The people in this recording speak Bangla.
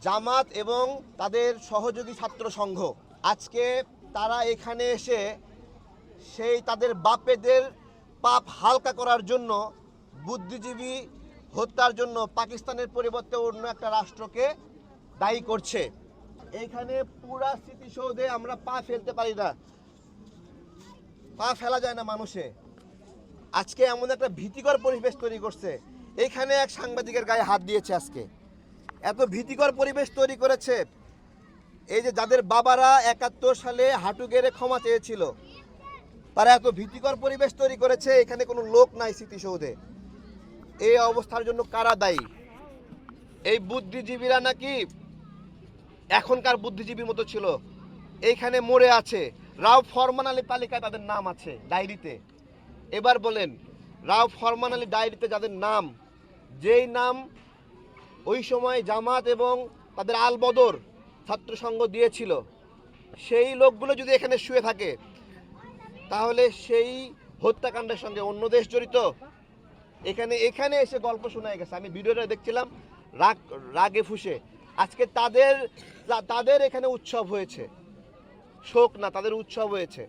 জামাত এবং তাদের সহযোগী ছাত্র সংঘ আজকে তারা এখানে এসে সেই তাদের বাপেদের পাপ হালকা করার জন্য বুদ্ধিজীবী হত্যার জন্য পাকিস্তানের পরিবর্তে অন্য একটা রাষ্ট্রকে দায়ী করছে। এইখানে পুরা স্মৃতিসৌধে আমরা পা ফেলতে পারি না, পা ফেলা যায় না মানুষে। আজকে এমন একটা ভীতিকর পরিবেশ তৈরি করছে, এইখানে এক সাংবাদিকের গায়ে হাত দিয়েছে। আজকে এত ভীতিকর পরিবেশ তৈরি করেছে, এই যে যাদের বাবারা ৭১ সালে হাঁটু গেড়ে ক্ষমা চেয়েছিল, তারা এত ভীতিকর পরিবেশ তৈরি করেছে। এখানে কোনো লোক নাই স্মৃতিসৌধে। এই অবস্থার জন্য কারা দায়ী? এই বুদ্ধিজীবীরা নাকি এখনকার বুদ্ধিজীবীর মতো ছিল, এইখানে মরে আছে। রাও ফরমান আলী তালিকায় তাদের নাম আছে ডায়েরিতে। এবার বলেন, রাও ফরমান আলী ডায়েরিতে যাদের নাম, যেই নাম ওই সময় জামাত এবং তাদের আল বদর ছাত্র সংঘ দিয়েছিল, সেই লোকগুলো যদি এখানে শুয়ে থাকে, তাহলে সেই হত্যাকাণ্ডের সঙ্গে অন্য দেশ জড়িত। এখানে এসে গল্প শোনা গেছে। আমি ভিডিওটা দেখছিলাম রাগে ফুসে। আজকে তাদের এখানে উৎসব হয়েছে, শোক না, তাদের উৎসব হয়েছে।